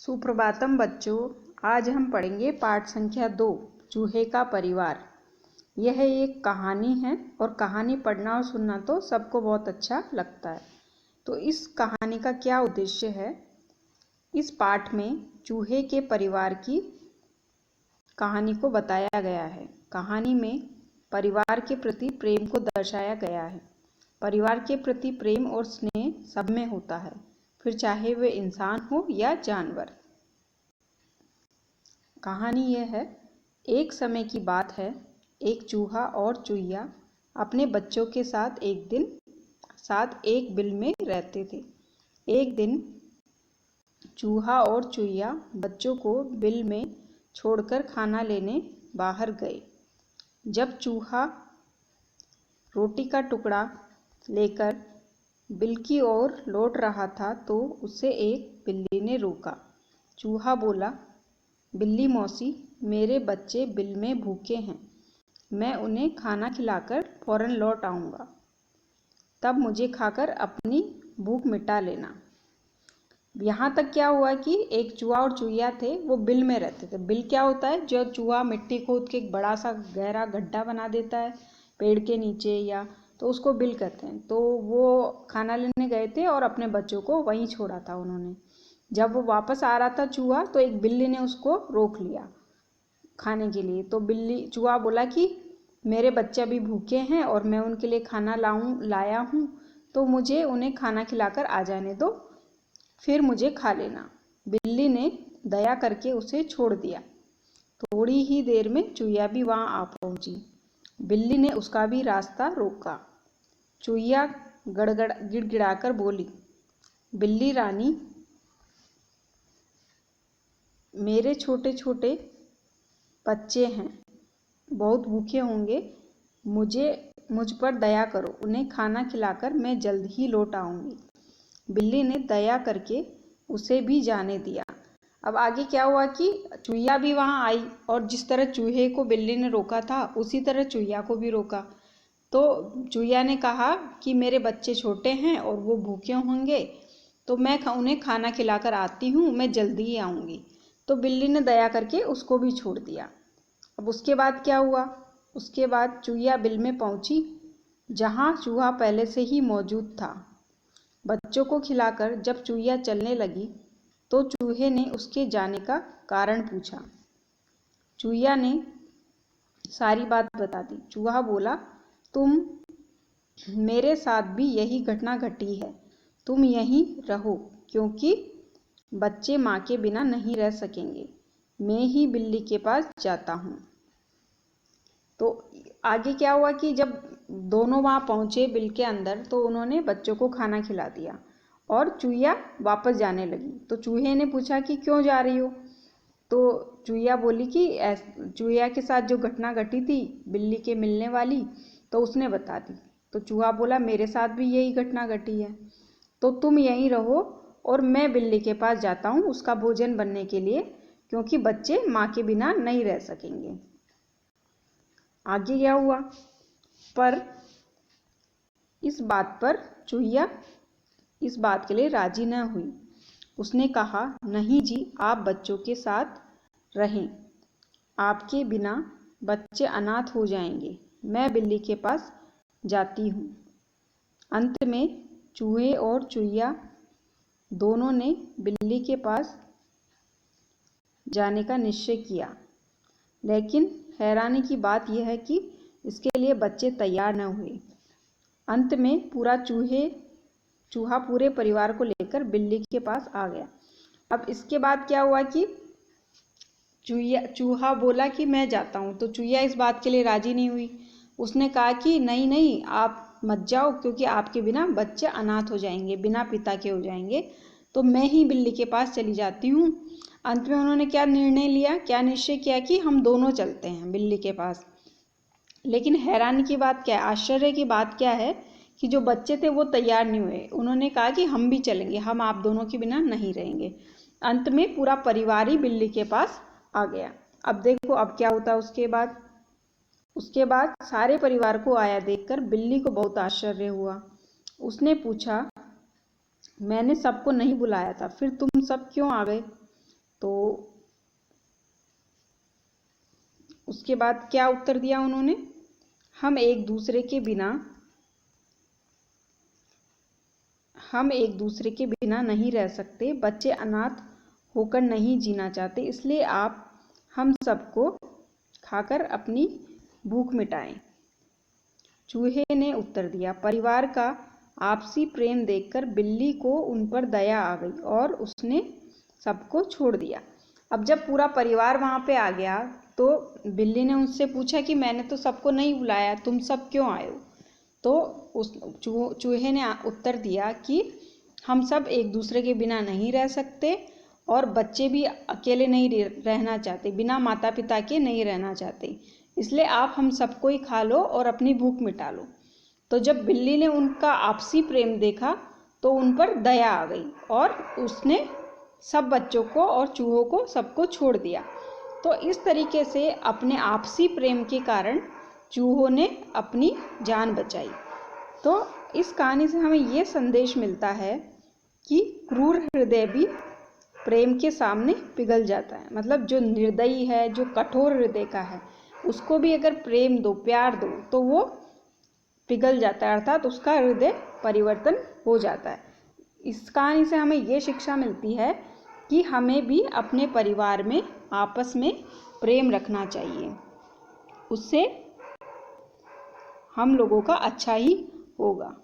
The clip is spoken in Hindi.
सुप्रभातम बच्चों, आज हम पढ़ेंगे पाठ संख्या 2 चूहे का परिवार। यह एक कहानी है और कहानी पढ़ना और सुनना तो सबको बहुत अच्छा लगता है। तो इस कहानी का क्या उद्देश्य है? इस पाठ में चूहे के परिवार की कहानी को बताया गया है। कहानी में परिवार के प्रति प्रेम को दर्शाया गया है। परिवार के प्रति प्रेम और स्नेह सब में होता है, फिर चाहे वे इंसान हो या जानवर। कहानी यह है, एक समय की बात है, एक चूहा और चूहिया अपने बच्चों के साथ एक बिल में रहते थे। एक दिन चूहा और चूहिया बच्चों को बिल में छोड़कर खाना लेने बाहर गए। जब चूहा रोटी का टुकड़ा लेकर बिल की ओर लौट रहा था तो उसे एक बिल्ली ने रोका। चूहा बोला, बिल्ली मौसी, मेरे बच्चे बिल में भूखे हैं, मैं उन्हें खाना खिलाकर फौरन लौट आऊँगा, तब मुझे खाकर अपनी भूख मिटा लेना। यहाँ तक क्या हुआ कि एक चूहा और चूहिया थे, वो बिल में रहते थे। बिल क्या होता है? जो चूहा मिट्टी खोद के एक बड़ा सा गहरा गड्ढा बना देता है पेड़ के नीचे, या तो उसको बिल कहते हैं। तो वो खाना लेने गए थे और अपने बच्चों को वहीं छोड़ा था उन्होंने। जब वो वापस आ रहा था चूहा, तो एक बिल्ली ने उसको रोक लिया खाने के लिए। तो चूहा बोला कि मेरे बच्चे अभी भूखे हैं और मैं उनके लिए खाना लाया हूँ, तो मुझे उन्हें खाना खिलाकर आ जाने दो, फिर मुझे खा लेना। बिल्ली ने दया करके उसे छोड़ दिया। थोड़ी ही देर में चूहिया भी वहाँ आ पहुँची। बिल्ली ने उसका भी रास्ता रोका। चूहिया गिड़गिड़ाकर बोली, बिल्ली रानी, मेरे छोटे छोटे बच्चे हैं, बहुत भूखे होंगे, मुझ पर दया करो, उन्हें खाना खिलाकर मैं जल्द ही लौट आऊँगी। बिल्ली ने दया करके उसे भी जाने दिया। अब आगे क्या हुआ कि चूहिया भी वहाँ आई और जिस तरह चूहे को बिल्ली ने रोका था उसी तरह चूहिया को भी रोका। तो चूहिया ने कहा कि मेरे बच्चे छोटे हैं और वो भूखे होंगे, तो मैं उन्हें खाना खिलाकर आती हूँ, मैं जल्दी ही आऊँगी। तो बिल्ली ने दया करके उसको भी छोड़ दिया। अब उसके बाद क्या हुआ? उसके बाद चूहिया बिल में पहुँची, जहाँ चूहा पहले से ही मौजूद था। बच्चों को खिलाकर जब चूहिया चलने लगी तो चूहे ने उसके जाने का कारण पूछा। चूहिया ने सारी बात बता दी। चूहा बोला, मेरे साथ भी यही घटना घटी है, तुम यहीं रहो, क्योंकि बच्चे माँ के बिना नहीं रह सकेंगे, मैं ही बिल्ली के पास जाता हूँ। तो आगे क्या हुआ कि जब दोनों वहाँ पहुँचे बिल के अंदर, तो उन्होंने बच्चों को खाना खिला दिया और चूहिया वापस जाने लगी। तो चूहे ने पूछा कि क्यों जा रही हो? तो चूहिया बोली कि चूहिया के साथ जो घटना घटी थी बिल्ली के मिलने वाली, तो उसने बता दी। तो चूहा बोला, मेरे साथ भी यही घटना घटी है, तो तुम यहीं रहो और मैं बिल्ली के पास जाता हूँ उसका भोजन बनने के लिए, क्योंकि बच्चे माँ के बिना नहीं रह सकेंगे। आगे क्या हुआ? पर इस बात पर चूहिया इस बात के लिए राजी न हुई। उसने कहा, नहीं जी, आप बच्चों के साथ रहें, आपके बिना बच्चे अनाथ हो जाएंगे, मैं बिल्ली के पास जाती हूँ। अंत में चूहे और चूहिया दोनों ने बिल्ली के पास जाने का निश्चय किया, लेकिन हैरानी की बात यह है कि इसके लिए बच्चे तैयार न हुए। अंत में चूहा पूरे परिवार को लेकर बिल्ली के पास आ गया। अब इसके बाद क्या हुआ कि चूहा बोला कि मैं जाता हूँ, तो चूहिया इस बात के लिए राजी नहीं हुई। उसने कहा कि नहीं नहीं, आप मत जाओ, क्योंकि आपके बिना बच्चे अनाथ हो जाएंगे, बिना पिता के हो जाएंगे, तो मैं ही बिल्ली के पास चली जाती हूँ। अंत में उन्होंने क्या निश्चय किया कि हम दोनों चलते हैं बिल्ली के पास। लेकिन हैरानी की बात क्या है, आश्चर्य की बात क्या है कि जो बच्चे थे वो तैयार नहीं हुए। उन्होंने कहा कि हम भी चलेंगे, हम आप दोनों के बिना नहीं रहेंगे। अंत में पूरा परिवार ही बिल्ली के पास आ गया। अब देखो अब क्या होता है उसके बाद सारे परिवार को आया देखकर बिल्ली को बहुत आश्चर्य हुआ। उसने पूछा, मैंने सबको नहीं बुलाया था, फिर तुम सब क्यों आ गए? तो उसके बाद क्या उत्तर दिया उन्होंने, हम एक दूसरे के बिना नहीं रह सकते। बच्चे अनाथ होकर नहीं जीना चाहते, इसलिए आप हम सबको खाकर अपनी भूख मिटाएं। चूहे ने उत्तर दिया, परिवार का आपसी प्रेम देखकर बिल्ली को उन पर दया आ गई और उसने सबको छोड़ दिया। अब जब पूरा परिवार वहाँ पे आ गया तो बिल्ली ने उससे पूछा कि मैंने तो सबको नहीं बुलाया, तुम सब क्यों आए हो? तो उस चूहे ने उत्तर दिया कि हम सब एक दूसरे के बिना नहीं रह सकते और बच्चे भी अकेले नहीं रहना चाहते, बिना माता पिता के नहीं रहना चाहते, इसलिए आप हम सबको ही खा लो और अपनी भूख मिटा लो। तो जब बिल्ली ने उनका आपसी प्रेम देखा तो उन पर दया आ गई और उसने सब बच्चों को और चूहों को सबको छोड़ दिया। तो इस तरीके से अपने आपसी प्रेम के कारण चूहों ने अपनी जान बचाई। तो इस कहानी से हमें ये संदेश मिलता है कि क्रूर हृदय भी प्रेम के सामने पिघल जाता है। मतलब जो निर्दयी है, जो कठोर हृदय का है, उसको भी अगर प्रेम दो, प्यार दो, तो वो पिघल जाता है, अर्थात उसका हृदय परिवर्तन हो जाता है। इस कहानी से हमें ये शिक्षा मिलती है कि हमें भी अपने परिवार में आपस में प्रेम रखना चाहिए, उससे हम लोगों का अच्छा ही होगा।